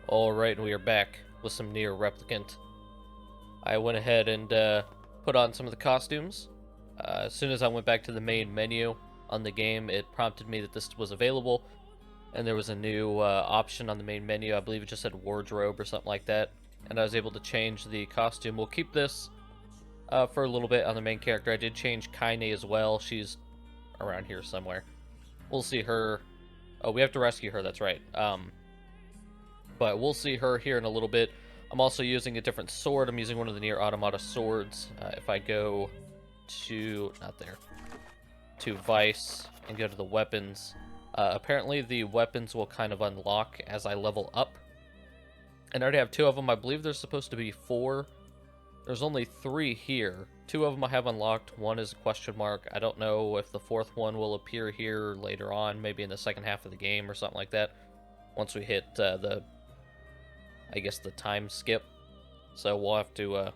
Alright, we are back with some NieR Replicant. I went ahead and put on some of the costumes. As soon as I went back to the main menu on the game, it prompted me that this was available, and there was a new option on the main menu. I believe it just said wardrobe or something like that, and I was able to change the costume. We'll keep this for a little bit on the main character. I did change Kaine as well. She's around here somewhere. We'll see her. Oh, we have to rescue her, that's right. But we'll see her here in a little bit. I'm also using a different sword. I'm using one of the NieR Automata swords. If I go to, not there, to Vice and go to the weapons, apparently the weapons will kind of unlock as I level up. And I already have 2 of them. I believe there's supposed to be 4. There's only 3 here. 2 of them I have unlocked. 1 is a question mark. I don't know if the 4th one will appear here later on, maybe in the second half of the game or something like that, once we hit I guess the time skip. So we'll have to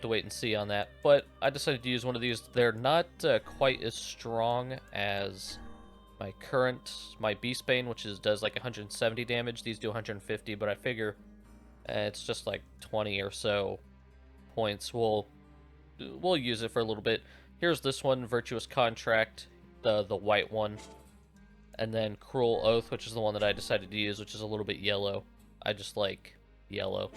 wait and see on that. But I decided to use one of these. They're not quite as strong as my Beastbane, which does like 170 damage. These do 150, but I figure it's just like 20 or so points. We'll use it for a little bit. Here's this one, Virtuous Contract, the white one, and then Cruel Oath, which is the one that I decided to use, which is a little bit yellow. I just like yellow,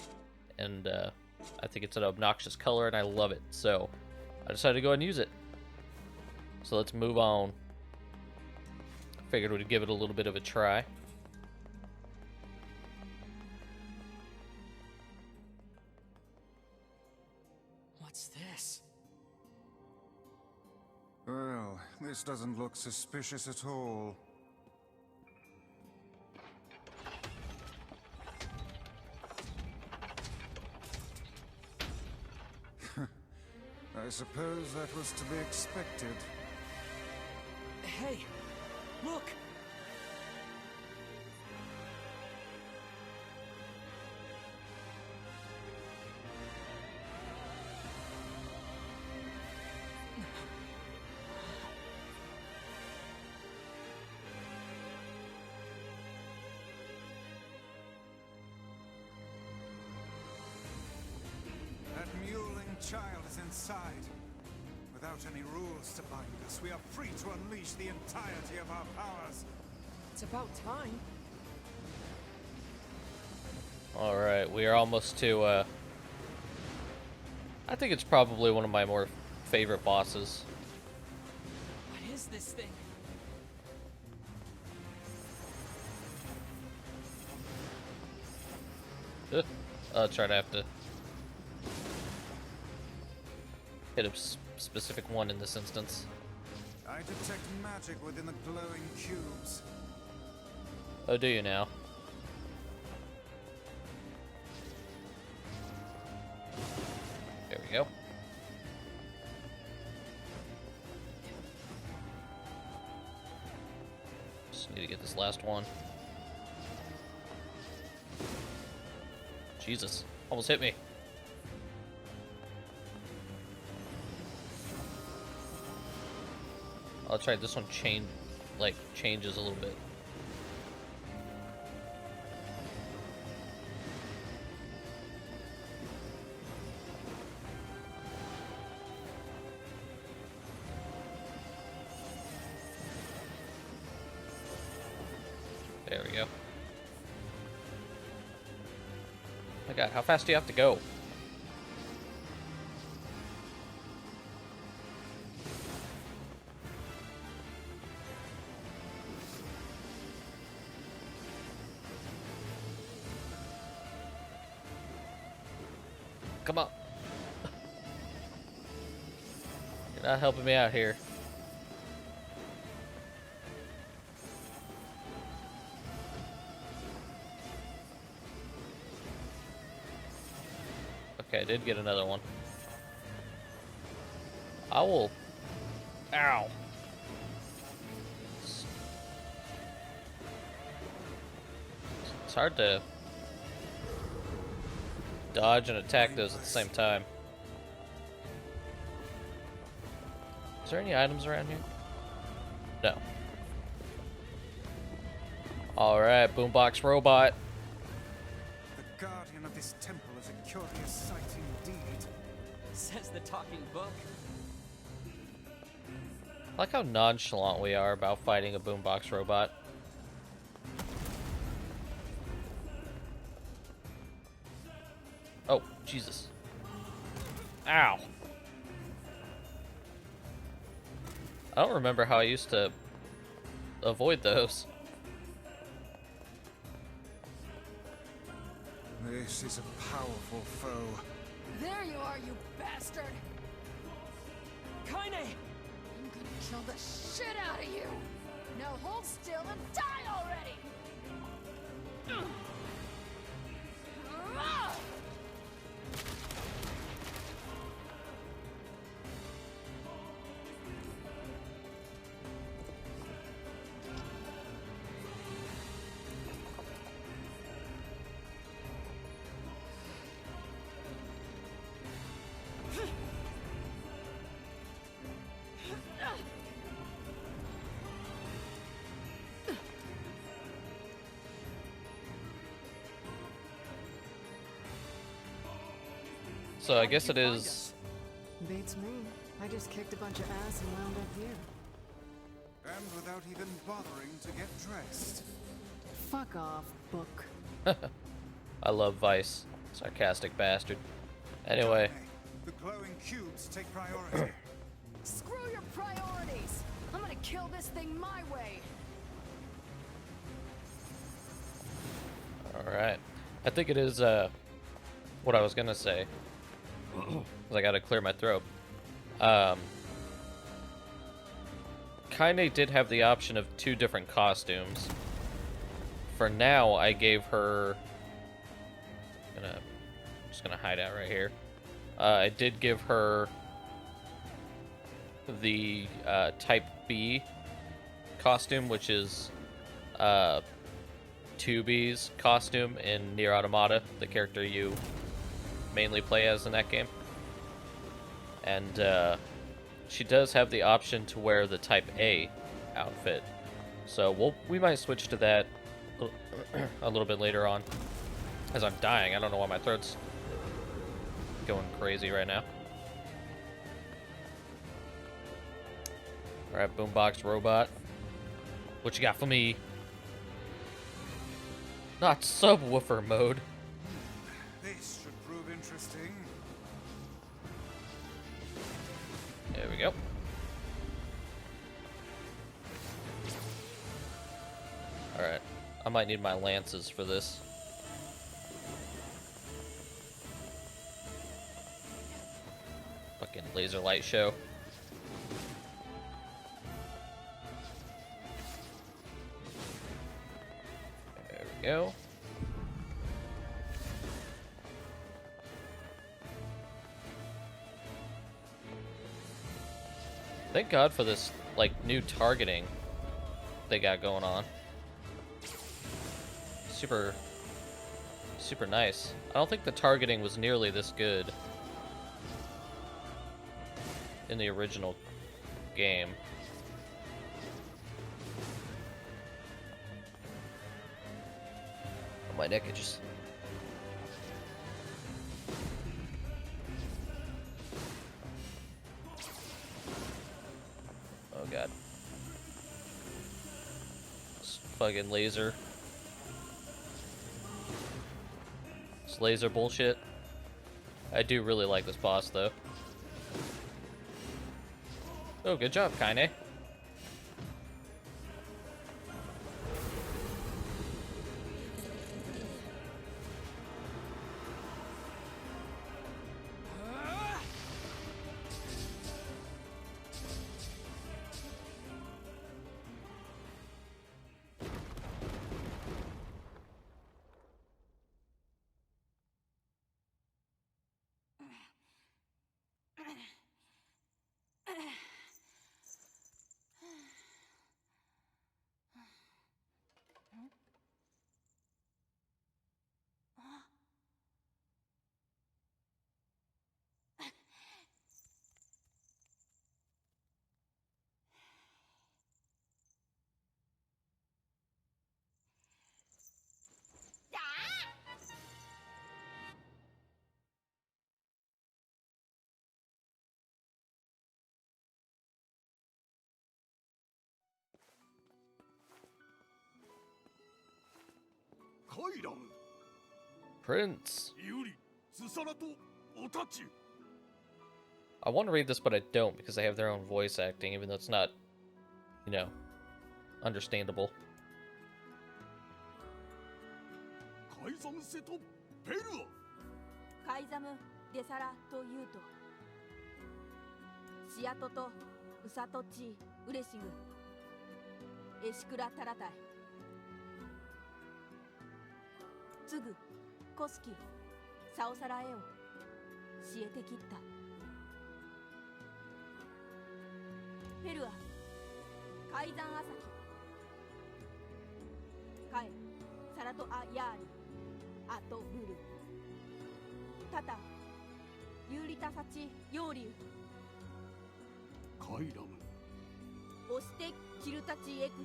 and I think it's an obnoxious color, and I love it, so I decided to go ahead and use it. So let's move on. Figured we'd give it a little bit of a try. What's this? Well, this doesn't look suspicious at all. I suppose that was to be expected. Hey, look! That mewling child is inside. Without any rules to bind us, we are free to unleash the entirety of our powers. It's about time. Alright, we are almost to, I think it's probably one of my more favorite bosses. What is this thing? I'll try to have to hit a specific one in this instance. I detect magic within the glowing cubes. Oh, do you now? There we go. Just need to get this last one. Jesus, almost hit me. I'll try this one. Changes a little bit. There we go. Oh my God, how fast do you have to go? Come on. You're not helping me out here. Okay, I did get another one. I will... Ow. It's hard to dodge and attack those at the same time. Is there any items around here? No. Alright, Boombox robot. guardian of this temple is a curious sight indeed. Says the talking book. I like how nonchalant we are about fighting a boombox robot. Oh, Jesus. Ow. I don't remember how I used to avoid those. This is a powerful foe. There you are, you bastard! Kaine! I'm gonna kill the shit out of you! Now hold still and die already! So I guess it is. Beats me. I just kicked a bunch of ass and wound up here. And without even bothering to get dressed. Fuck off, book. I love Vice. Sarcastic bastard. Anyway. Hey, the glowing cubes take priority. Screw your priorities! I'm gonna kill this thing my way! Alright. I think it is, what I was gonna say. 'Cause I gotta clear my throat. Kaine did have the option of 2 different costumes. For now, I gave her... just gonna hide out right here. I did give her the Type B costume, which is 2B's costume in NieR Automata, the character you mainly play as in that game. And she does have the option to wear the Type A outfit. So we might switch to that a little bit later on. As I'm dying, I don't know why my throat's going crazy right now. Alright, Boombox robot. What you got for me? Not subwoofer mode. This should prove interesting. There we go. Alright. I might need my lances for this. Fucking laser light show. There we go. Thank God for this, like, new targeting they got going on. Super nice. I don't think the targeting was nearly this good in the original game. Oh, my neck itches. Oh god. This fucking laser. This laser bullshit. I do really like this boss though. Oh, good job, Kaine. Prince. ユリ、スサラとおたち。 I want to read this, but I don't because they have their own voice acting, even though it's not, you know, understandable. カイザムセとペルア。カイザム・デサラというとシアトとウサトチウレシグエシクラタラタイツグコスキサオサラエオシエテキッタペルアカイザンアサキカエサラトアヤーリアトブルタタユーリタサチヨーリュカイラム。オステキルタチエクド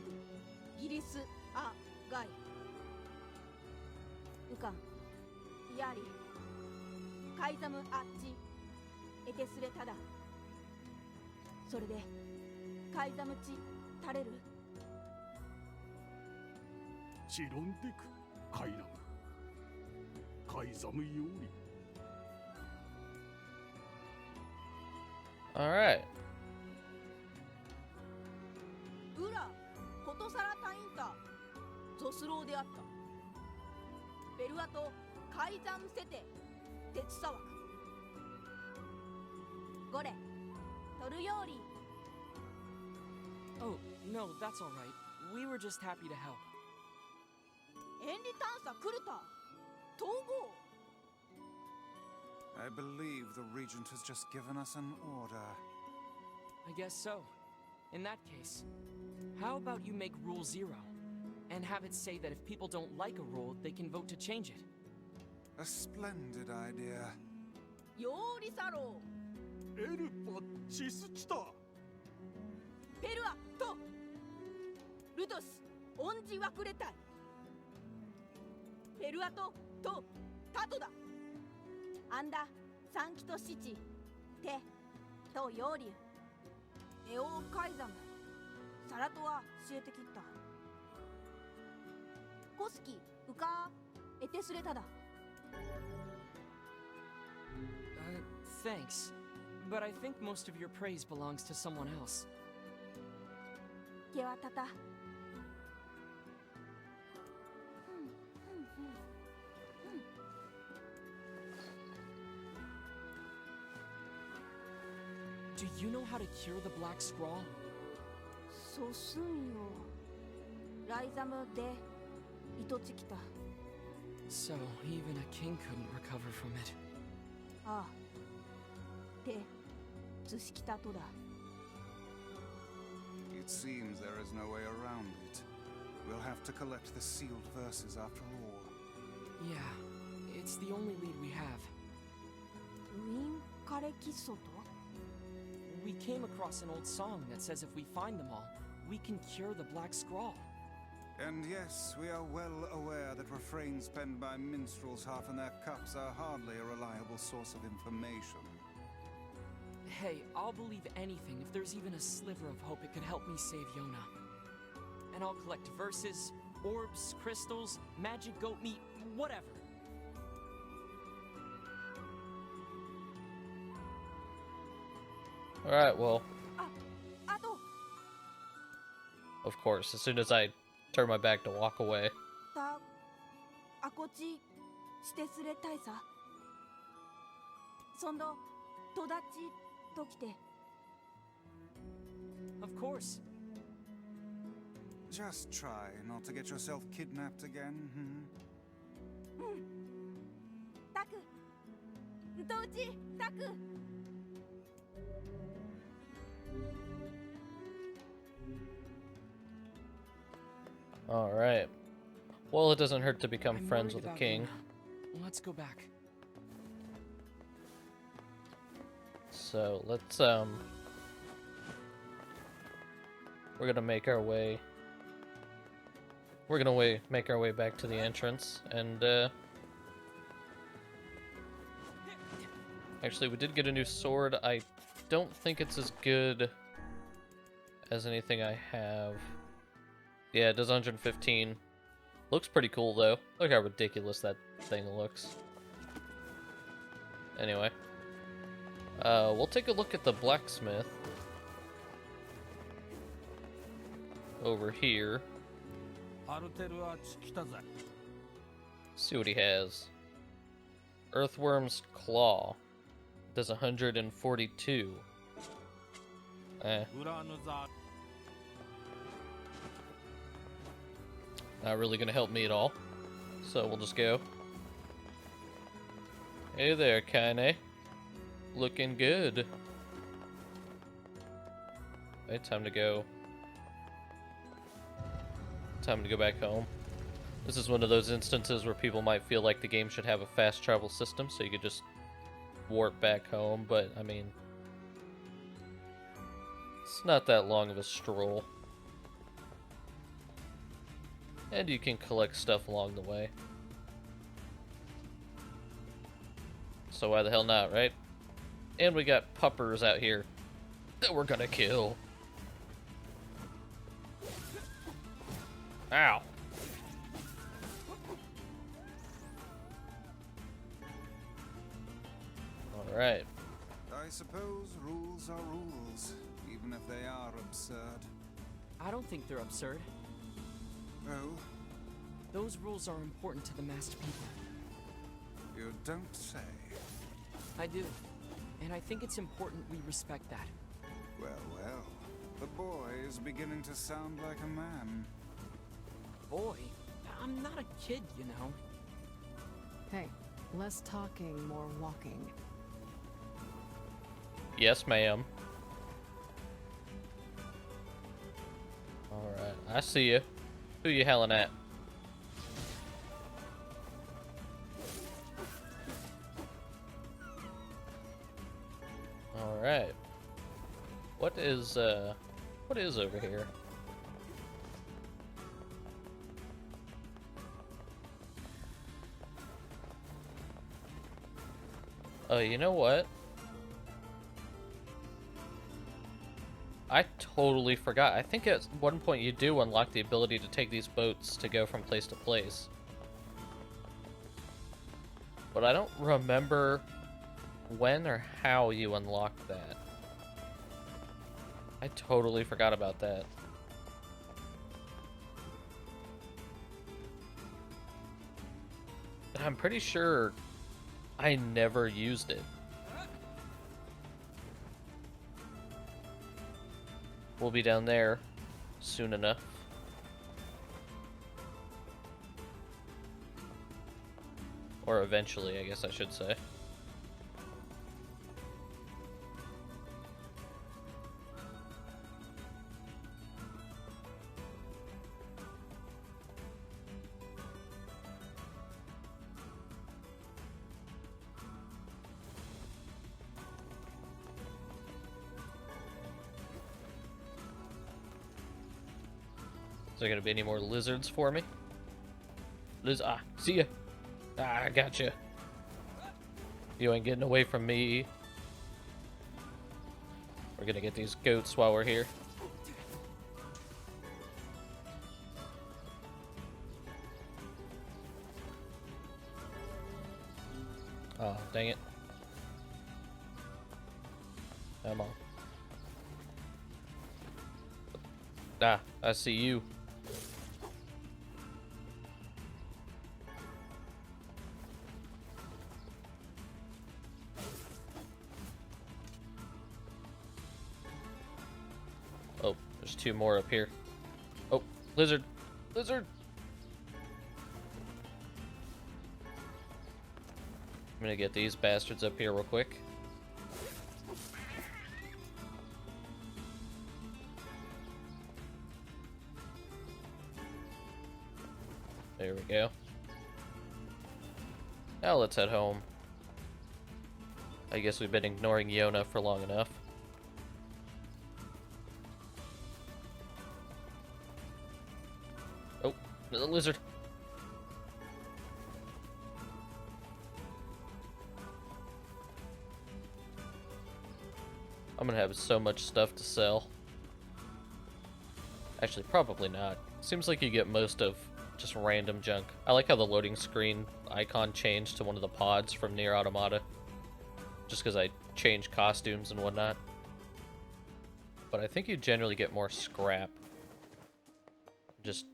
ギリスアガイウカンヤリカイザムアッチエテスレタダそれでカイザムチタレルチロンテクカイラム。カイザムヨーリ。 Alright. ウラコトサラタインタゾスローであったベルアとカイザムセテ鉄砂枠ゴレトルヨーリ Oh, no, that's all right. We were just happy to help. エンリ探査クルタ統合 I believe the Regent has just given us an order. I guess so. In that case, how about you make Rule 0 and have it say that if people don't like a rule, they can vote to change it? A splendid idea. ヨーリサロエルパチスチタ。ペルアとルトスオンジワクレタイペルアとタトだアンダサンキトシチテとヨーリュエオーカイザムサラトアシエテキッタコスキウカエテスレタだ Thanks. But I think most of your praise belongs to someone else. ケワタタ Do you know how to cure the Black Scrawl? ソスンよライザムでイトチキタ So, even a king couldn't recover from it. ああでツシキタとだ It seems there is no way around it. We'll have to collect the sealed verses after all. Yeah, it's the only lead we have. ウィンカレキソト We came across an old song that says if we find them all, we can cure the Black Scrawl. And yes, we are well aware that refrains penned by minstrels half in their cups are hardly a reliable source of information. Hey, I'll believe anything if there's even a sliver of hope it could help me save Yona. And I'll collect verses, orbs, crystals, magic goat meat, whatever. Alright, well, あと of course, as soon as I turn my back to walk away. たあこちしてすれたいさそんどとだちときて Of course. Just try not to get yourself kidnapped again, hmm? タクとうちタク Alright. Well, it doesn't hurt to become I'm friends worried with a about king. Yona. Let's go back. So, let's, we're gonna make our way... make our way back to the entrance, and, actually, we did get a new sword. I don't think it's as good as anything I have. Yeah, it does 115 Looks pretty cool, though. Look how ridiculous that thing looks. Anyway. We'll take a look at the blacksmith. Over here. See what he has. Earthworm's Claw. Does 142. Not really gonna help me at all. So we'll just go. Hey there, Kaine. Looking good. Okay, time to go. Time to go back home. This is one of those instances where people might feel like the game should have a fast travel system so you could just warp back home, but I mean, it's not that long of a stroll. And you can collect stuff along the way. So why the hell not, right? And we got puppers out here that we're gonna kill. Ow. Alright. I suppose rules are rules, even if they are absurd. I don't think they're absurd. Oh, Those rules are important to the masked people. you don't say. I do. And I think it's important we respect that. Well, well. The boy is beginning to sound like a man. Boy, I'm not a kid, you know. Hey, less talking, more walking. Yes, ma'am. Alright, I see you. Who you howling at? Alright. What is over here? Oh, you know what? I totally forgot. I think at one point you do unlock the ability to take these boats to go from place to place. But I don't remember when or how you unlock that. I totally forgot about that. But I'm pretty sure I never used it. We'll be down there soon enough. Or eventually, I guess I should say. Is there gonna be any more lizards for me? See ya. I gotcha. You ain't getting away from me. We're gonna get these goats while we're here. Oh, dang it. Come on. Ah, I see you. Oh, there's two more up here. Oh, lizard! Lizard! I'm gonna get these bastards up here real quick. There we go. Now let's head home. I guess we've been ignoring Yona for long enough. Oh, the lizard. I'm gonna have so much stuff to sell. Actually, probably not. Seems like you get most of Just random junk. I like how the loading screen icon changed to one of the pods from NieR Automata. Just because I changed costumes and whatnot. But I think you generally get more scrap. Just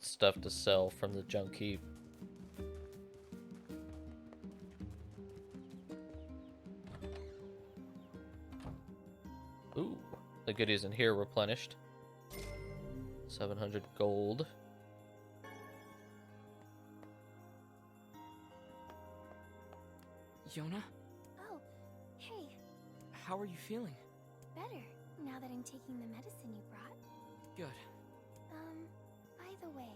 stuff to sell from the junk heap. Ooh, the goodies in here replenished. 700 gold. Yona, Oh, hey, how are you feeling? better now that I'm taking the medicine you brought. Good. By the way,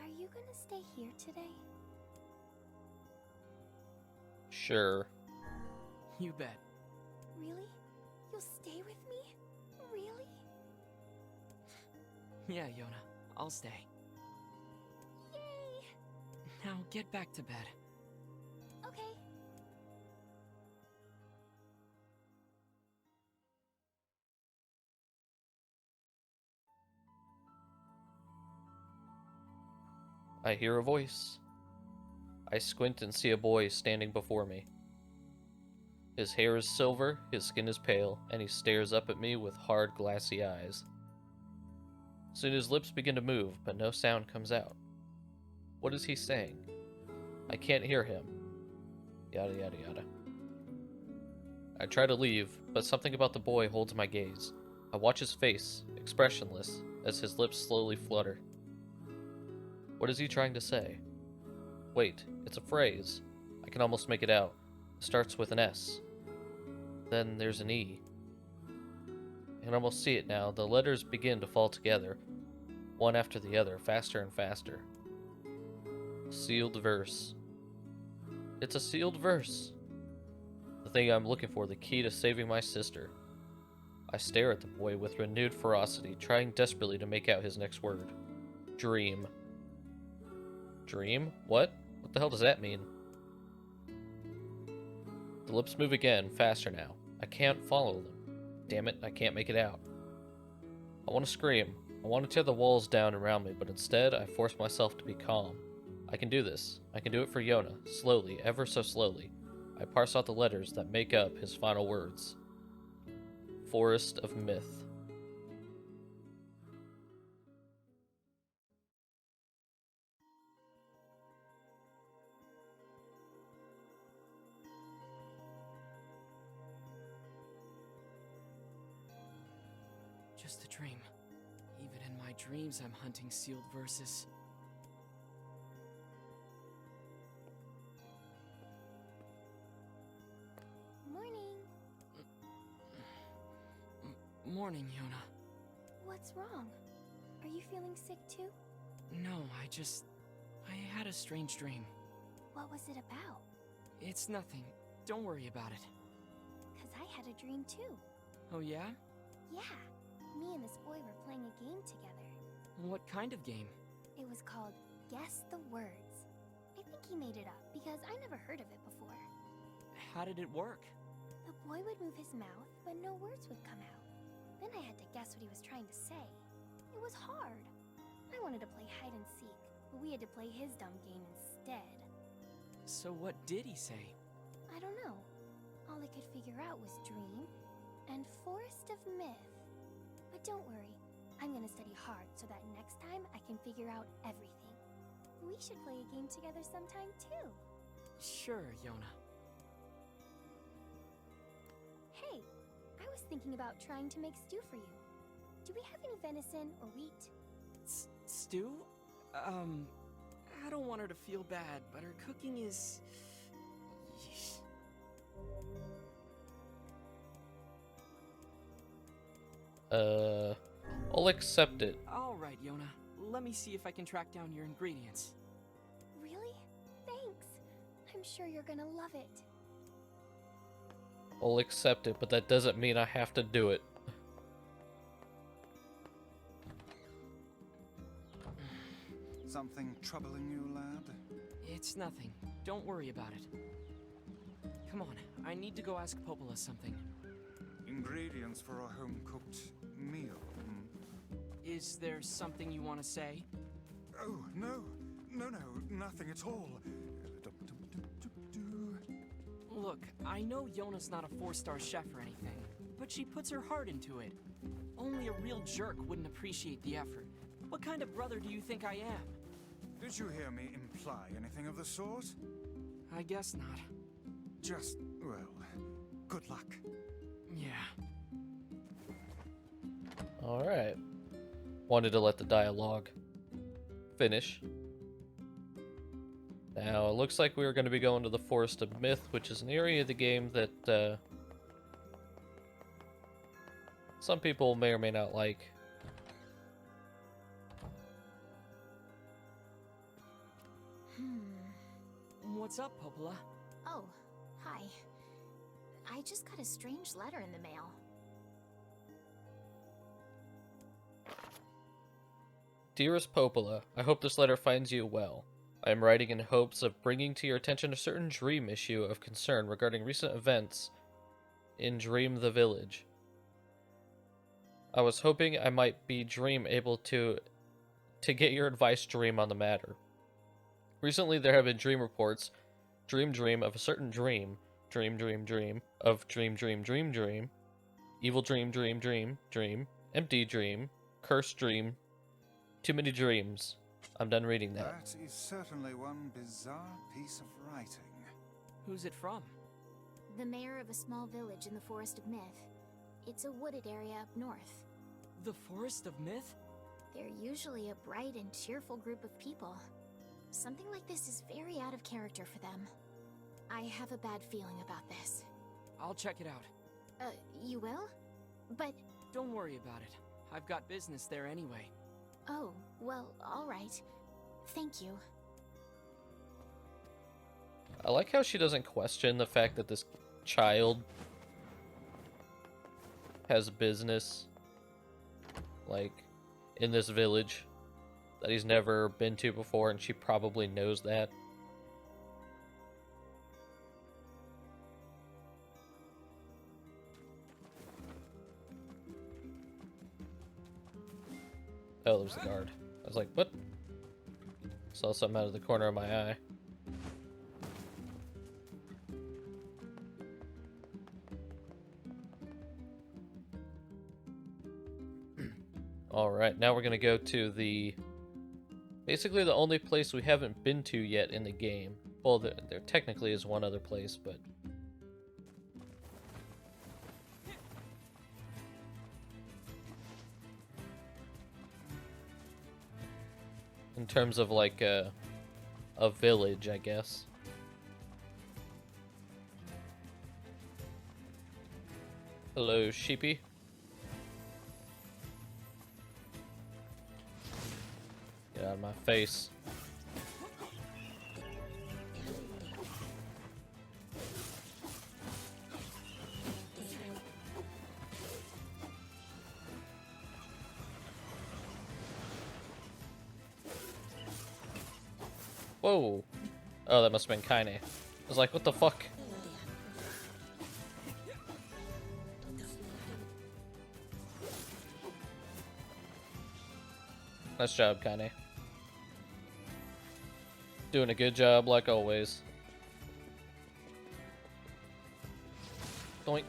are you gonna stay here today? Sure. You bet. Really? You'll stay with me? Really? Yeah, Yona, I'll stay. Yay! Now get back to bed. Okay. I hear a voice. I squint and see a boy standing before me. His hair is silver, his skin is pale, and he stares up at me with hard, glassy eyes. Soon his lips begin to move, but no sound comes out. What is he saying? I can't hear him. Yada yada yada. I try to leave, but something about the boy holds my gaze. I watch his face, expressionless, as his lips slowly flutter. What is he trying to say? Wait, it's a phrase. I can almost make it out. It starts with an S. Then there's an E. I can almost see it now. The letters begin to fall together, one after the other, faster and faster. Sealed verse. It's a sealed verse. The thing I'm looking for, the key to saving my sister. I stare at the boy with renewed ferocity, trying desperately to make out his next word. Dream. Dream? What? What the hell does that mean? The lips move again, faster now. I can't follow them. Damn it, I can't make it out. I want to scream. I want to tear the walls down around me, but instead, I force myself to be calm. I can do this. I can do it for Yona, slowly, ever so slowly. I parse out the letters that make up his final words. Forest of Myth. Just a dream. Even in my dreams, I'm hunting sealed verses. Morning. Morning, Yona. What's wrong? Are you feeling sick too? No, I had a strange dream. What was it about? It's nothing. Don't worry about it. 'Cause I had a dream too. Oh, yeah? Yeah. Me and this boy were playing a game together. What kind of game? It was called Guess the Words. I think he made it up because I never heard of it before. How did it work? The boy would move his mouth, but no words would come out. Then I had to guess what he was trying to say. It was hard. I wanted to play hide and seek, but we had to play his dumb game instead. So what did he say? I don't know. All I could figure out was dream and Forest of Myth. But don't worry, I'm gonna study hard so that next time I can figure out everything. We should play a game together sometime too. Sure, Yona. Hey, I was thinking about trying to make stew for you. Do we have any venison or wheat? Stew? I don't want her to feel bad, but her cooking is... Yeesh. I'll accept it. Alright, Yona. Let me see if I can track down your ingredients. Really? Thanks. I'm sure you're gonna love it. I'll accept it, but that doesn't mean I have to do it. Something troubling you, lad? It's nothing. Don't worry about it. Come on, I need to go ask Popola something. Ingredients for a home-cooked meal, Is there something you want to say? Oh, no. No, nothing at all. Look, I know Yona's not a 4-star chef or anything, but she puts her heart into it. Only a real jerk wouldn't appreciate the effort. What kind of brother do you think I am? Did you hear me imply anything of the sort? I guess not. Just, well, good luck. Yeah. Alright. Wanted to let the dialogue finish. Now, it looks like we were going to be going to the Forest of Myth, which is an area of the game that some people may or may not like. What's up, Popola? Oh, hi. I just got a strange letter in the mail. Dearest Popola, I hope this letter finds you well. I am writing in hopes of bringing to your attention a certain dream issue of concern regarding recent events in Dream the Village. I was hoping I might be able to get your advice, Dream, on the matter. Recently there have been dream reports, dream of a certain dream, dream of dream, evil dream, empty dream, cursed dream, too many dreams. I'm done reading that. That is certainly one bizarre piece of writing. Who's it from? The mayor of a small village in the Forest of Myth. It's a wooded area up north. The Forest of Myth? They're usually a bright and cheerful group of people. Something like this is very out of character for them. I have a bad feeling about this. I'll check it out. You will? But... Don't worry about it. I've got business there anyway. Oh, well, alright. Thank you. I like how she doesn't question the fact that this child has business, like, in this village that he's never been to before, and she probably knows that. Oh, there's the guard. I was like, what? Saw something out of the corner of my eye. Alright, now we're gonna go to basically the only place we haven't been to yet in the game. Well, there technically is one other place, but... in terms of, like, a village, I guess. Hello, sheepy. Get out of my face. Whoa. Oh, that must have been Kaine. I was like, what the fuck? Nice job, Kaine. Doing a good job, like always. Doink.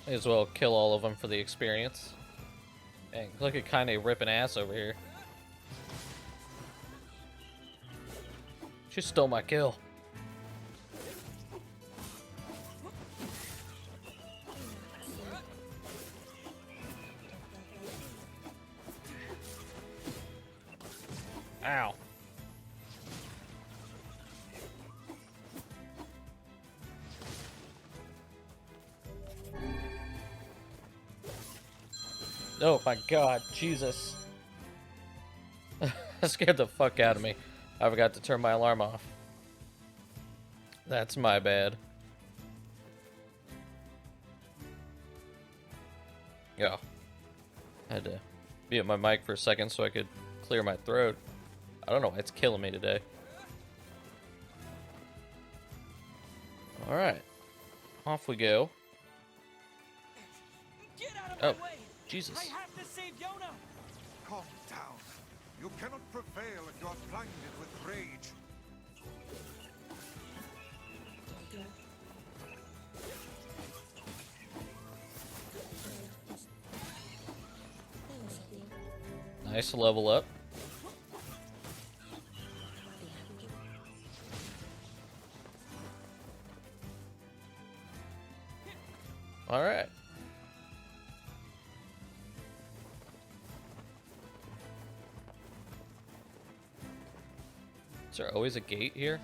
May as well kill all of them for the experience. Dang, look at Kaine ripping ass over here. She stole my kill. Ow. Oh my god, Jesus. That scared the fuck out of me. I forgot to turn my alarm off. That's my bad. Yeah. I had to mute my mic for a second so I could clear my throat. I don't know why it's killing me today. Alright. Off we go. Get out of Oh, my way! Jesus. I have to save Yona! Calm down. You cannot prevail if you are blinded with rage. Nice level up. Alright. Is there always a gate here?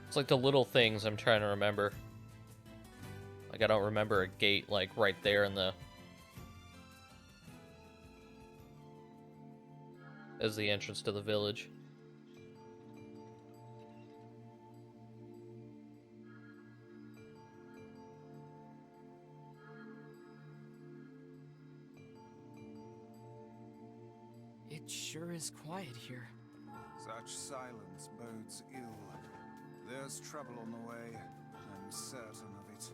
It's like the little things I'm trying to remember. Like I don't remember a gate like right there in the... as the entrance to the village. It sure is quiet here. Such silence bodes ill. There's trouble on the way. I'm certain of it.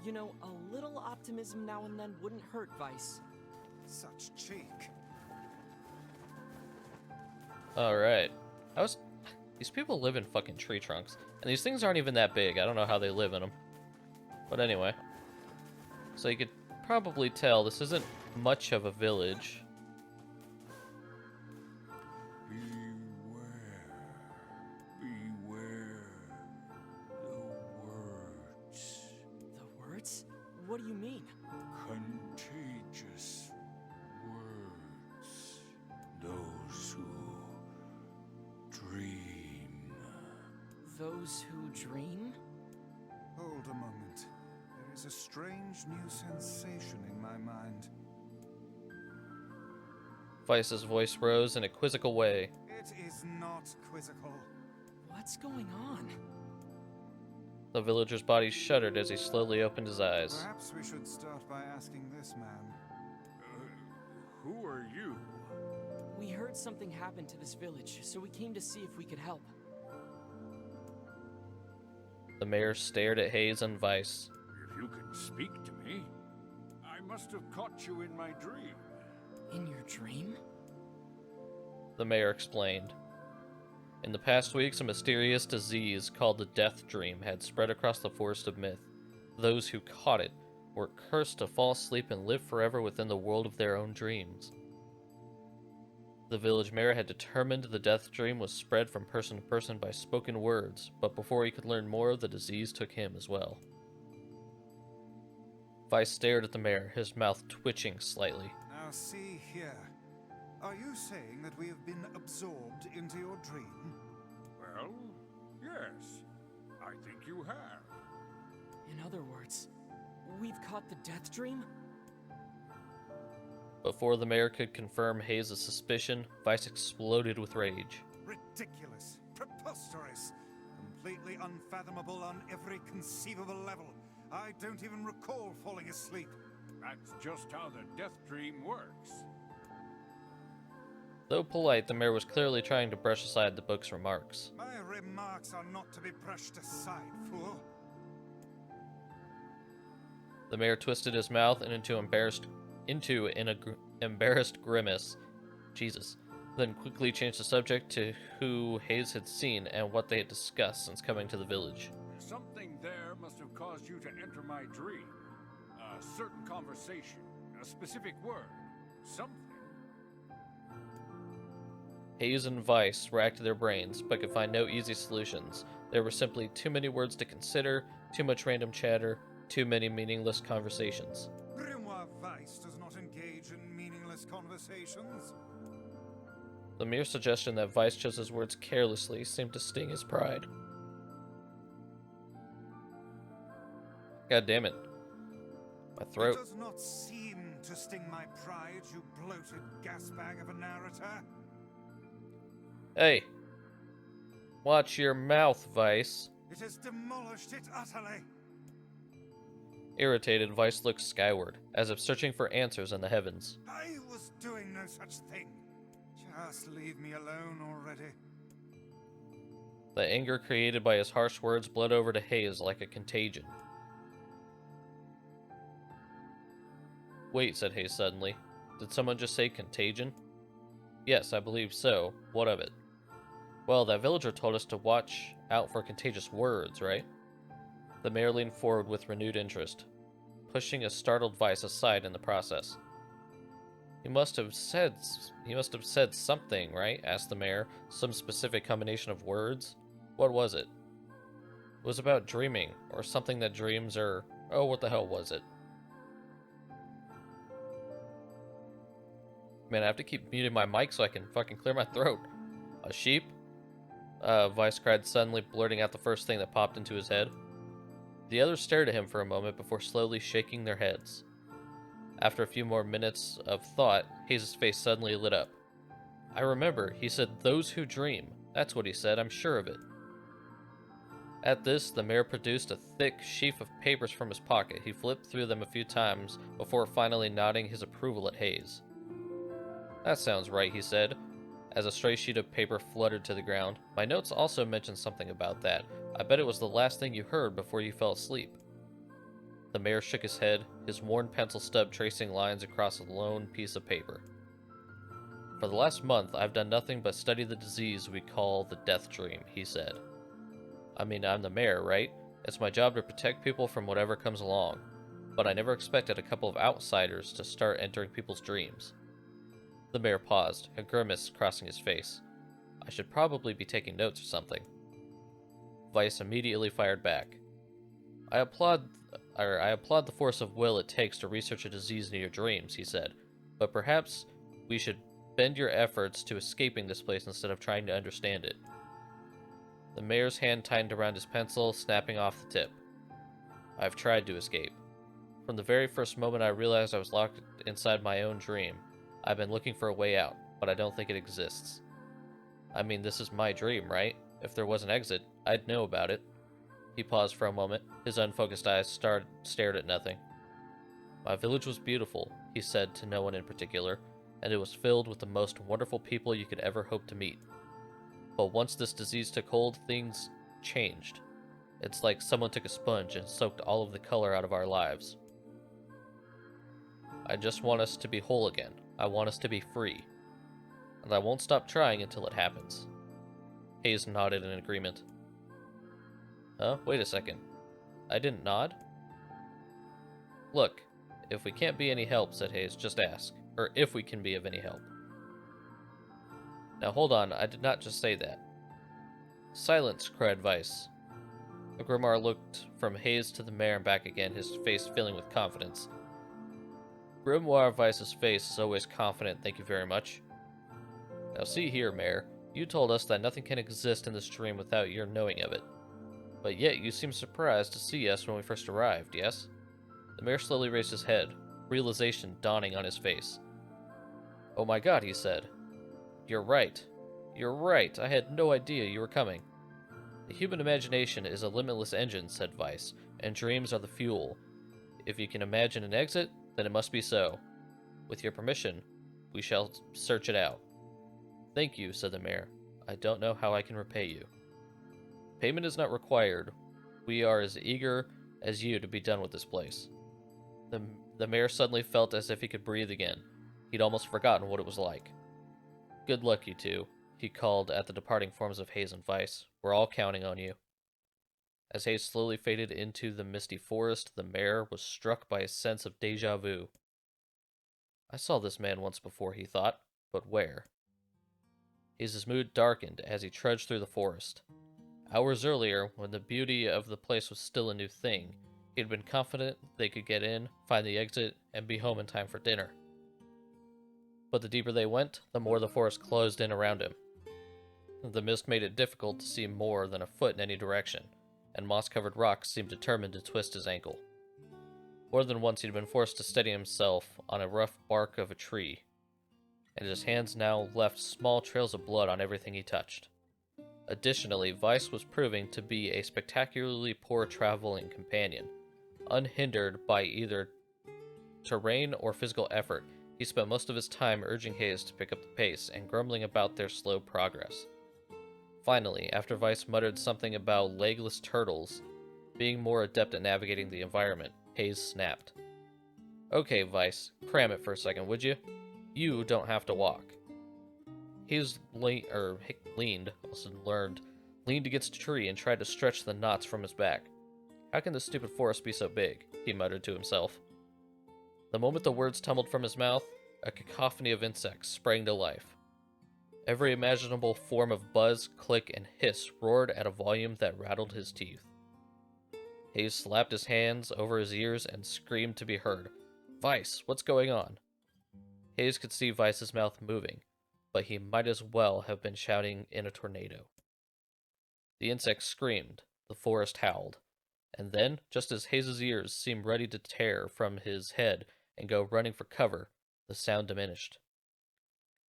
You know, a little optimism now and then wouldn't hurt, Vice. Such cheek. Alright. These people live in fucking tree trunks. And these things aren't even that big. I don't know how they live in them. But anyway. So you could probably tell this isn't much of a village. Beware the words. The words? What do you mean? Contagious words. Those who dream. Those who dream? Hold a moment. There is a strange new sensation in my mind. Vice's voice rose in a quizzical way. It is not quizzical. What's going on? The villager's body shuddered as he slowly opened his eyes. Perhaps we should start by asking this man. Who are you? We heard something happened to this village, so we came to see if we could help. The mayor stared at Hayes and Vice. If you can speak to me, I must have caught you in my dream. In your dream? The mayor explained. In the past weeks, a mysterious disease called the Death Dream had spread across the Forest of Myth. Those who caught it were cursed to fall asleep and live forever within the world of their own dreams. The village mayor had determined the Death Dream was spread from person to person by spoken words, but before he could learn more, the disease took him as well. Vice stared at the mayor, his mouth twitching slightly. Now see here. Are you saying that we have been absorbed into your dream? Well, yes. I think you have. In other words, we've caught the death dream? Before the mayor could confirm Hayes' suspicion, Vice exploded with rage. Ridiculous. Preposterous. Completely unfathomable on every conceivable level. I don't even recall falling asleep. That's just how the death dream works. Though polite, the mayor was clearly trying to brush aside the book's remarks. My remarks are not to be brushed aside, fool. The mayor twisted his mouth and into an embarrassed grimace. Jesus. Then quickly changed the subject to who Hayes had seen and what they had discussed since coming to the village. Something there must have caused you to enter my dream. A certain conversation, a specific word, something. Hayes and Vice racked their brains, but could find no easy solutions. There were simply too many words to consider, too much random chatter, too many meaningless conversations. Grimoire Vice does not engage in meaningless conversations. The mere suggestion that Vice chose his words carelessly seemed to sting his pride. God damn it. My throat. It does not seem to sting my pride, you bloated gasbag of a narrator. Hey. Watch your mouth, Vice. It has demolished it utterly. Irritated, Vice looked skyward, as if searching for answers in the heavens. I was doing no such thing. Just leave me alone already. The anger created by his harsh words bled over to Hayes like a contagion. Wait, said Hayes suddenly. Did someone just say contagion? Yes, I believe so. What of it? Well, that villager told us to watch out for contagious words, right? The mayor leaned forward with renewed interest, pushing a startled Vice aside in the process. He must have said something, right? Asked the mayor. Some specific combination of words? What was it? It was about dreaming, or something that dreams are... Oh, what the hell was it? Man, I have to keep muting my mic so I can fucking clear my throat. A sheep? Vice cried suddenly, blurting out the first thing that popped into his head. The others stared at him for a moment before slowly shaking their heads. After a few more minutes of thought, Hayes' face suddenly lit up. I remember, he said, those who dream. That's what he said, I'm sure of it. At this, the mayor produced a thick sheaf of papers from his pocket. He flipped through them a few times before finally nodding his approval at Hayes. That sounds right, he said, as a stray sheet of paper fluttered to the ground. My notes also mentioned something about that. I bet it was the last thing you heard before you fell asleep. The mayor shook his head, his worn pencil stub tracing lines across a lone piece of paper. For the last month, I've done nothing but study the disease we call the death dream, he said. I mean, I'm the mayor, right? It's my job to protect people from whatever comes along. But I never expected a couple of outsiders to start entering people's dreams. The mayor paused, a grimace crossing his face. I should probably be taking notes or something. Vice immediately fired back. I applaud the force of will it takes to research a disease in your dreams, he said, but perhaps we should bend your efforts to escaping this place instead of trying to understand it. The mayor's hand tightened around his pencil, snapping off the tip. I've tried to escape. From the very first moment I realized I was locked inside my own dream, I've been looking for a way out, but I don't think it exists. I mean, this is my dream, right? If there was an exit, I'd know about it. He paused for a moment. His unfocused eyes stared at nothing. My village was beautiful, he said to no one in particular, and it was filled with the most wonderful people you could ever hope to meet. But once this disease took hold, things changed. It's like someone took a sponge and soaked all of the color out of our lives. I just want us to be whole again. I want us to be free. And I won't stop trying until it happens. Hayes nodded in agreement. Huh? Wait a second. I didn't nod? Look, if we can't be any help, said Hayes, just ask. Or if we can be of any help. Now hold on, I did not just say that. Silence, cried Vice. The Grimoire looked from Hayes to the mayor and back again, his face filling with confidence. Grimoire Vice's face is always confident, thank you very much. Now see here, Mayor. You told us that nothing can exist in this dream without your knowing of it. But yet you seemed surprised to see us when we first arrived, yes? The mayor slowly raised his head, realization dawning on his face. Oh my god, he said. You're right. You're right. I had no idea you were coming. The human imagination is a limitless engine, said Vice, and dreams are the fuel. If you can imagine an exit, then it must be so. With your permission, we shall search it out. Thank you, said the mayor. I don't know how I can repay you. Payment is not required. We are as eager as you to be done with this place. The mayor suddenly felt as if he could breathe again. He'd almost forgotten what it was like. Good luck, you two, he called at the departing forms of Hayes and Vice. We're all counting on you. As Hayes slowly faded into the misty forest, the mayor was struck by a sense of déjà vu. I saw this man once before, he thought, but where? Hayes' mood darkened as he trudged through the forest. Hours earlier, when the beauty of the place was still a new thing, he had been confident they could get in, find the exit, and be home in time for dinner. But the deeper they went, the more the forest closed in around him. The mist made it difficult to see more than a foot in any direction, and moss-covered rocks seemed determined to twist his ankle. More than once he'd been forced to steady himself on a rough bark of a tree, and his hands now left small trails of blood on everything he touched. Additionally, Vice was proving to be a spectacularly poor traveling companion, Unhindered by either terrain or physical effort, he spent most of his time urging Hayes to pick up the pace and grumbling about their slow progress. Finally, after Weiss muttered something about legless turtles being more adept at navigating the environment, Hayes snapped. Okay, Weiss, cram it for a second, would you? You don't have to walk. Hayes leaned against a tree and tried to stretch the knots from his back. How can this stupid forest be so big? He muttered to himself. The moment the words tumbled from his mouth, a cacophony of insects sprang to life. Every imaginable form of buzz, click, and hiss roared at a volume that rattled his teeth. Hayes slapped his hands over his ears and screamed to be heard. Weiss, what's going on? Hayes could see Weiss's mouth moving, but he might as well have been shouting in a tornado. The insects screamed, the forest howled, and then, just as Hayes' ears seemed ready to tear from his head and go running for cover, the sound diminished.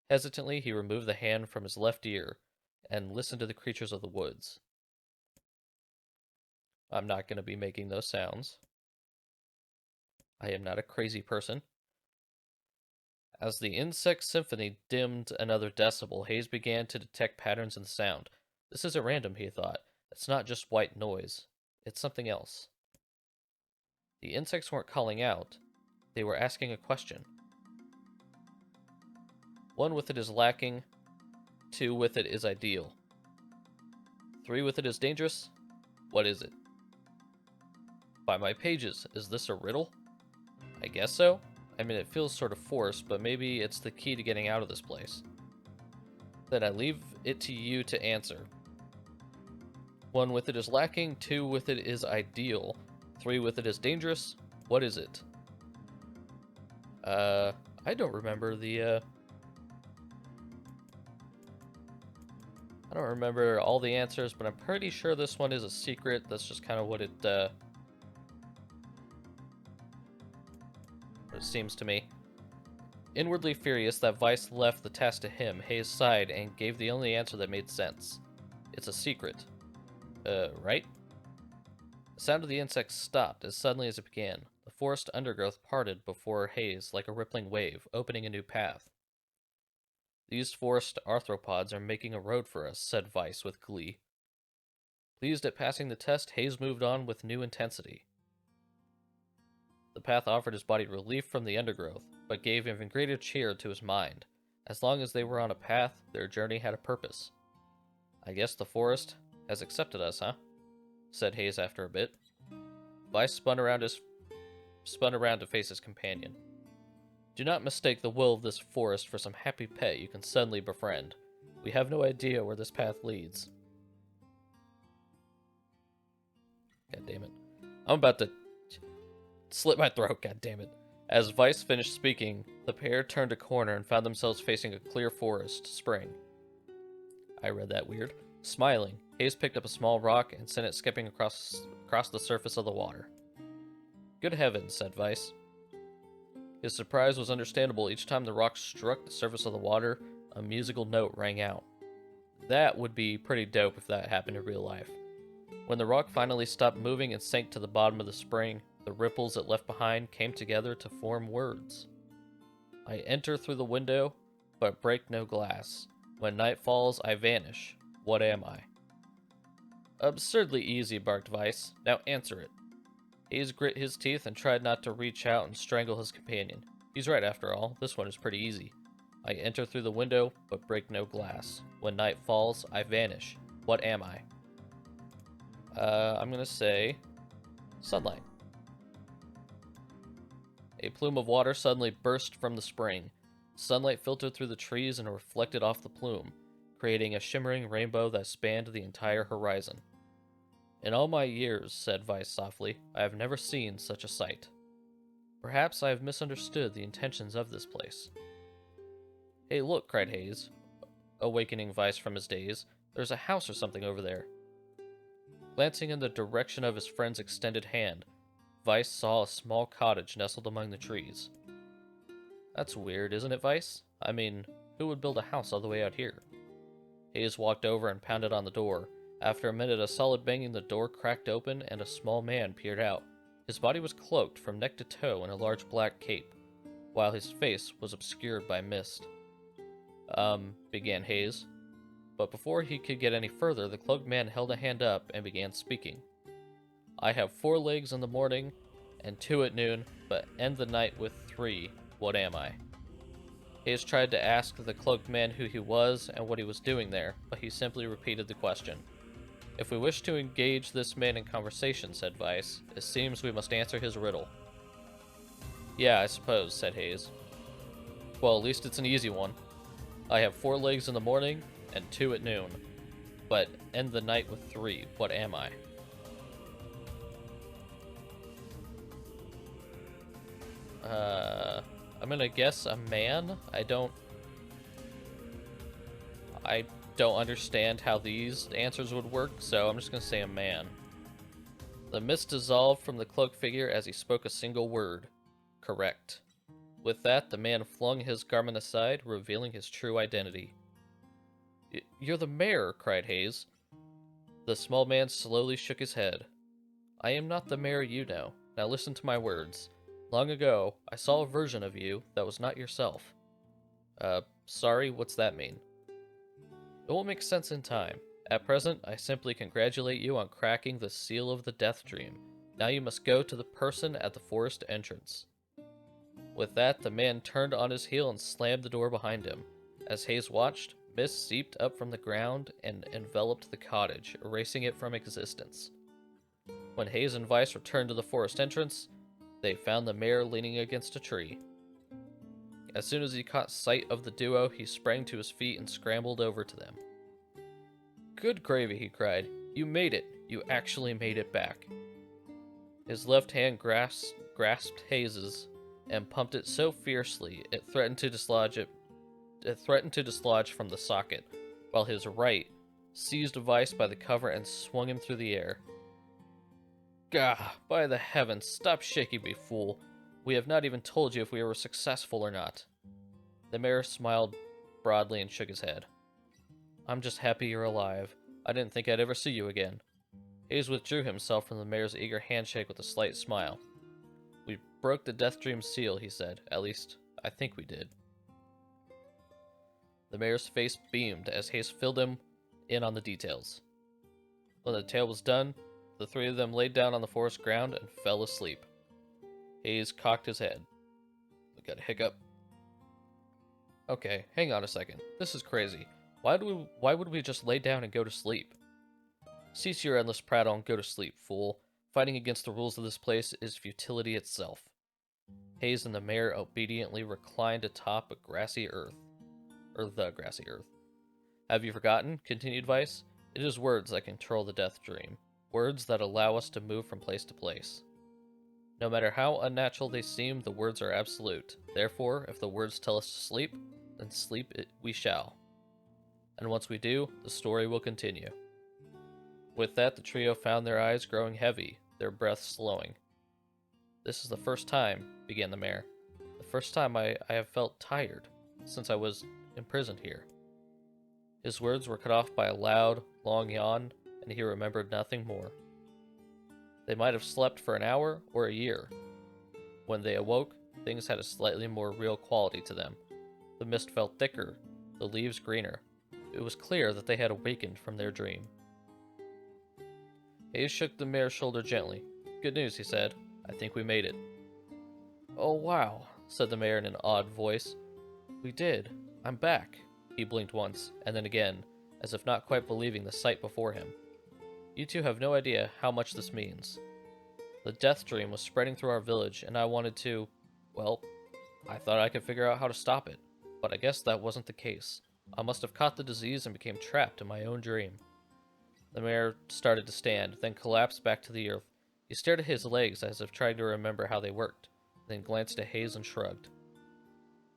Hesitantly, he removed the hand from his left ear and listened to the creatures of the woods. I'm not going to be making those sounds. I am not a crazy person. As the insect symphony dimmed another decibel, Hayes began to detect patterns in the sound. This isn't random, he thought. It's not just white noise. It's something else. The insects weren't calling out. They were asking a question. 1 with it is lacking. 2 with it is ideal. 3 with it is dangerous. What is it? By my pages, is this a riddle? I guess so. I mean, it feels sort of forced, but maybe it's the key to getting out of this place. Then I leave it to you to answer. 1 with it is lacking, 2 with it is ideal, 3 with it is dangerous. What is it? I don't remember the, I don't remember all the answers, but I'm pretty sure this one is a secret. That's just kind of what it seems to me. Inwardly furious that Weiss left the task to him, Hayes sighed and gave the only answer that made sense. It's a secret. Right? The sound of the insects stopped as suddenly as it began. The forest undergrowth parted before Hayes like a rippling wave, opening a new path. These forest arthropods are making a road for us, said Weiss with glee. Pleased at passing the test, Hayes moved on with new intensity. The path offered his body relief from the undergrowth, but gave even greater cheer to his mind. As long as they were on a path, their journey had a purpose. I guess the forest has accepted us, huh? Said Hayes after a bit. Weiss spun around to face his companion. Do not mistake the will of this forest for some happy pet you can suddenly befriend. We have no idea where this path leads. God damn it. I'm about to slit my throat, god damn it. As Weiss finished speaking, the pair turned a corner and found themselves facing a clear forest spring. I read that weird. Smiling, Hayes picked up a small rock and sent it skipping across the surface of the water. Good heavens, said Weiss. His surprise was understandable. Each time the rock struck the surface of the water, a musical note rang out. That would be pretty dope if that happened in real life. When the rock finally stopped moving and sank to the bottom of the spring, the ripples it left behind came together to form words. I enter through the window, but break no glass. When night falls, I vanish. What am I? Absurdly easy, barked Weiss. Now answer it. Hayes grit his teeth and tried not to reach out and strangle his companion. He's right after all, this one is pretty easy. I enter through the window, but break no glass. When night falls, I vanish. What am I? I'm gonna say sunlight. A plume of water suddenly burst from the spring. Sunlight filtered through the trees and reflected off the plume, creating a shimmering rainbow that spanned the entire horizon. In all my years, said Weiss softly, I have never seen such a sight. Perhaps I have misunderstood the intentions of this place. Hey, look, cried Hayes, awakening Weiss from his daze. There's a house or something over there. Glancing in the direction of his friend's extended hand, Weiss saw a small cottage nestled among the trees. That's weird, isn't it, Weiss? I mean, who would build a house all the way out here? Hayes walked over and pounded on the door. After a minute, a solid banging, the door cracked open and a small man peered out. His body was cloaked from neck to toe in a large black cape, while his face was obscured by mist. Began Hayes. But before he could get any further, the cloaked man held a hand up and began speaking. I have 4 legs in the morning, and 2 at noon, but end the night with 3. What am I? Hayes tried to ask the cloaked man who he was and what he was doing there, but he simply repeated the question. If we wish to engage this man in conversation, said Weiss, it seems we must answer his riddle. Yeah, I suppose, said Hayes. Well, at least it's an easy one. I have 4 legs in the morning and 2 at noon, but end the night with 3. What am I? I'm gonna guess a man. I don't understand how these answers would work, so I'm just gonna say a man. The mist dissolved from the cloaked figure as he spoke a single word. Correct. With that, the man flung his garment aside, revealing his true identity. You're the mayor, cried Hayes. The small man slowly shook his head. I am not the mayor you know. Now listen to my words. Long ago, I saw a version of you that was not yourself. Sorry, what's that mean? It will make sense in time. At present, I simply congratulate you on cracking the seal of the Death Dream. Now you must go to the person at the forest entrance. With that, the man turned on his heel and slammed the door behind him. As Hayes watched, mist seeped up from the ground and enveloped the cottage, erasing it from existence. When Hayes and Weiss returned to the forest entrance, they found the mayor leaning against a tree. As soon as he caught sight of the duo, he sprang to his feet and scrambled over to them. Good gravy, he cried. You made it. You actually made it back. His left hand grasped Hayes's and pumped it so fiercely it threatened to dislodge from the socket, while his right seized Weiss by the cover and swung him through the air. Gah, by the heavens, stop shaking me, fool. We have not even told you if we were successful or not. The mayor smiled broadly and shook his head. I'm just happy you're alive. I didn't think I'd ever see you again. Hayes withdrew himself from the mayor's eager handshake with a slight smile. We broke the Death Dream seal, he said. At least, I think we did. The mayor's face beamed as Hayes filled him in on the details. When the tale was done, the 3 of them laid down on the forest ground and fell asleep. Hayes cocked his head. I got a hiccup. Okay, hang on a second. This is crazy. Why would we just lay down and go to sleep? Cease your endless prattle and go to sleep, fool. Fighting against the rules of this place is futility itself. Hayes and the mayor obediently reclined atop the grassy earth. Have you forgotten? Continued Weiss. It is words that control the Death Dream. Words that allow us to move from place to place. No matter how unnatural they seem, the words are absolute. Therefore, if the words tell us to sleep, then sleep we shall. And once we do, the story will continue. With that, the trio found their eyes growing heavy, their breath slowing. This is the first time, began the mayor. The first time I have felt tired, since I was imprisoned here. His words were cut off by a loud, long yawn, and he remembered nothing more. They might have slept for an hour or a year. When they awoke, things had a slightly more real quality to them. The mist felt thicker, the leaves greener. It was clear that they had awakened from their dream. Hayes shook the mayor's shoulder gently. Good news, he said. I think we made it. Oh, wow, said the mayor in an odd voice. We did. I'm back. He blinked once, and then again, as if not quite believing the sight before him. You two have no idea how much this means. The Death Dream was spreading through our village, and I wanted to... well, I thought I could figure out how to stop it. But I guess that wasn't the case. I must have caught the disease and became trapped in my own dream. The mayor started to stand, then collapsed back to the earth. He stared at his legs as if trying to remember how they worked, then glanced at Hayes and shrugged.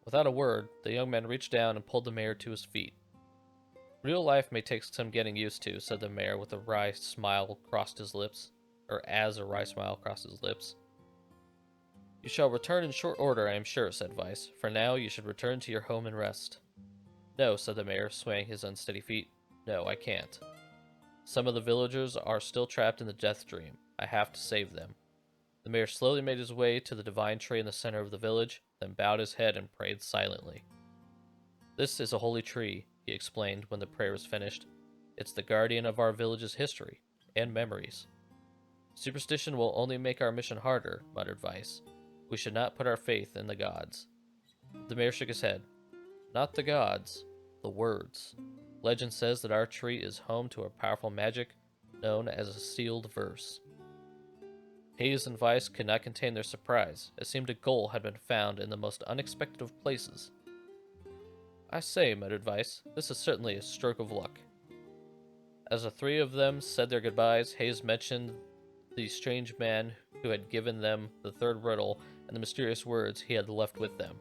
Without a word, the young man reached down and pulled the mayor to his feet. Real life may take some getting used to, said the mayor with a wry smile across his lips. Or as a wry smile crossed his lips. You shall return in short order, I am sure, said Weiss. For now, you should return to your home and rest. No, said the mayor, swaying his unsteady feet. No, I can't. Some of the villagers are still trapped in the Death Dream. I have to save them. The mayor slowly made his way to the divine tree in the center of the village, then bowed his head and prayed silently. This is a holy tree, he explained when the prayer was finished. It's the guardian of our village's history and memories. Superstition will only make our mission harder, muttered Vice. We should not put our faith in the gods. The mayor shook his head. Not the gods, the words. Legend says that our tree is home to a powerful magic known as a sealed verse. Hayes and Vice could not contain their surprise. It seemed a goal had been found in the most unexpected of places. I say, muttered Vice, this is certainly a stroke of luck. As the three of them said their goodbyes, Hayes mentioned the strange man who had given them the third riddle and the mysterious words he had left with them.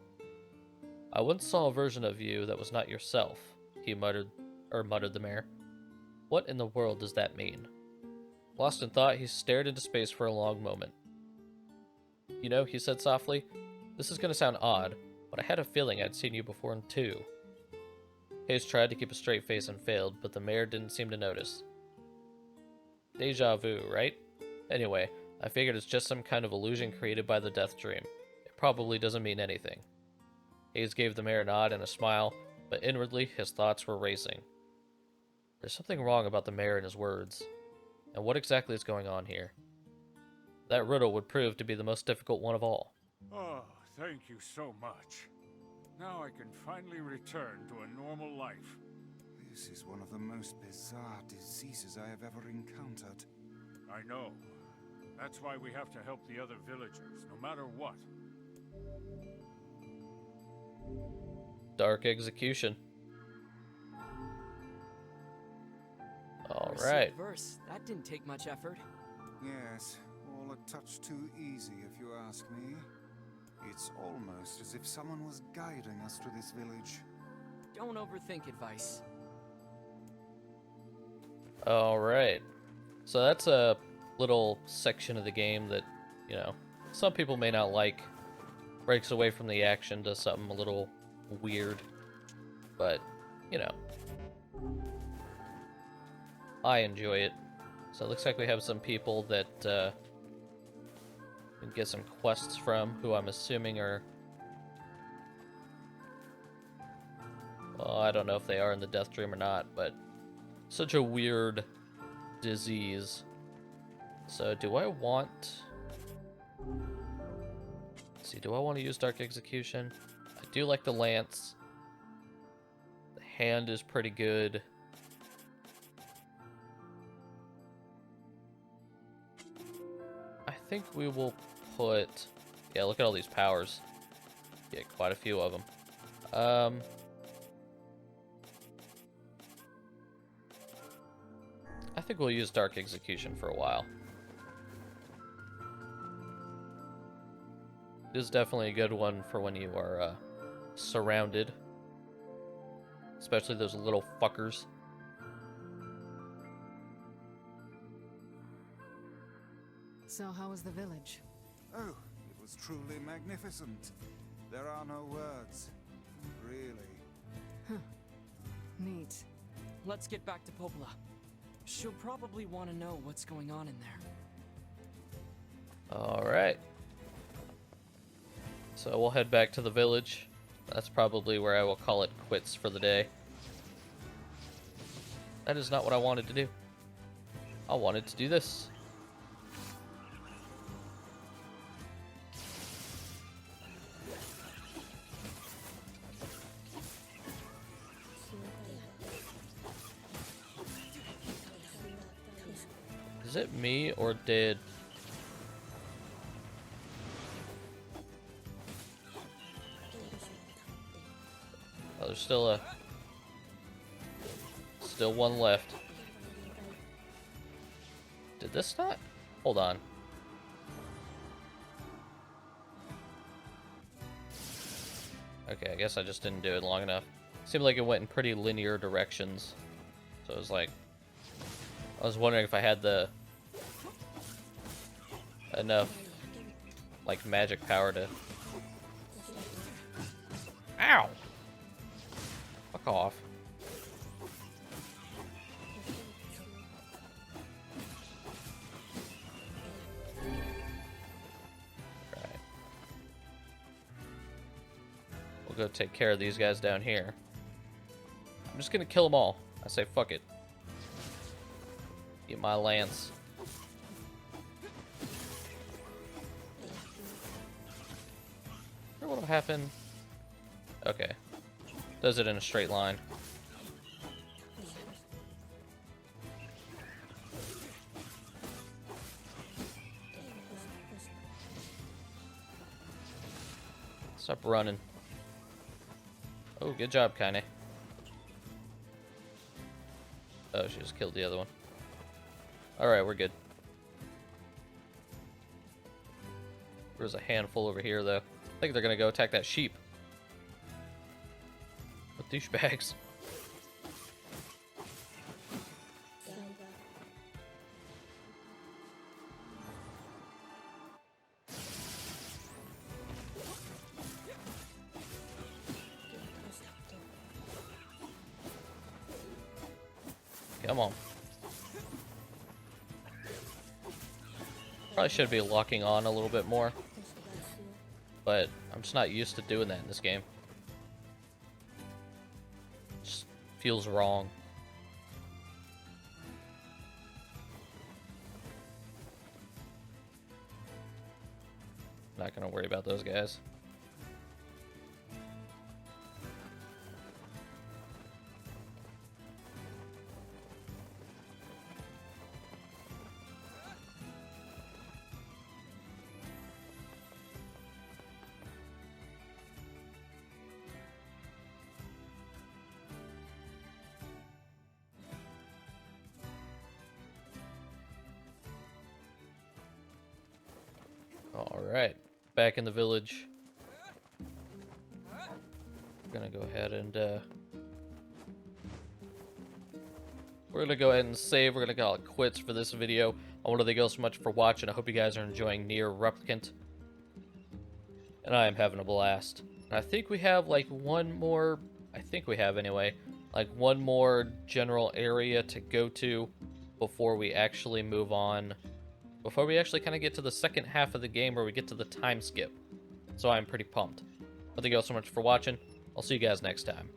I once saw a version of you that was not yourself, he muttered the mayor. What in the world does that mean? Lost in thought, he stared into space for a long moment. You know, he said softly, this is going to sound odd, but I had a feeling I'd seen you before too. Hayes tried to keep a straight face and failed, but the mayor didn't seem to notice. Deja vu, right? Anyway, I figured it's just some kind of illusion created by the death dream. It probably doesn't mean anything. Hayes gave the mayor a nod and a smile, but inwardly his thoughts were racing. There's something wrong about the mayor and his words. And what exactly is going on here? That riddle would prove to be the most difficult one of all. Oh, thank you so much. Now I can finally return to a normal life. This is one of the most bizarre diseases I have ever encountered. I know. That's why we have to help the other villagers, no matter what. Dark execution. All Received right. verse. That didn't take much effort. Yes, all a touch too easy if you ask me. It's almost as if someone was guiding us to this village. Don't overthink advice. All right. So that's a little section of the game that, you know, some people may not like. Breaks away from the action, does something a little weird. But, you know, I enjoy it. So it looks like we have some people that we can get some quests from, who I'm assuming are... Well, I don't know if they are in the Death Dream or not, but such a weird disease. So do I want... Let's see, do I want to use Dark Execution? I do like the lance. The hand is pretty good. I think we will put... Yeah, look at all these powers. Get quite a few of them. I think we'll use Dark Execution for a while. It is definitely a good one for when you are surrounded. Especially those little fuckers. So how was the village? Oh, it was truly magnificent. There are no words. Really. Neat. Let's get back to Popla. She'll probably want to know what's going on in there. Alright. So we'll head back to the village. That's probably where I will call it quits for the day. That is not what I wanted to do. I wanted to do this. Is it me, or did... Oh, there's still one left. Did this not? Hold on. Okay, I guess I just didn't do it long enough. Seemed like it went in pretty linear directions. So it was like... I was wondering if I had the... enough, like, magic power to... Ow! Fuck off. We'll go take care of these guys down here. I'm just gonna kill them all. I say fuck it. Get my lance. What'll happen? Okay. Does it in a straight line. Stop running. Oh, good job, Kaine. Oh, she just killed the other one. Alright, we're good. There's a handful over here, though. I think they're gonna go attack that sheep. What douchebags. Come on. Probably should be locking on a little bit more. But I'm just not used to doing that in this game. Just feels wrong. Not gonna worry about those guys. Alright, back in the village. We're gonna go ahead and, we're gonna go ahead and save. We're gonna call it quits for this video. I want to thank you all so much for watching. I hope you guys are enjoying NieR Replicant. And I am having a blast. And I think we have, like, one more, I think we have anyway, like, one more general area to go to before we actually move on. Before we actually kind of get to the second half of the game where we get to the time skip. So I'm pretty pumped. But thank you all so much for watching. I'll see you guys next time.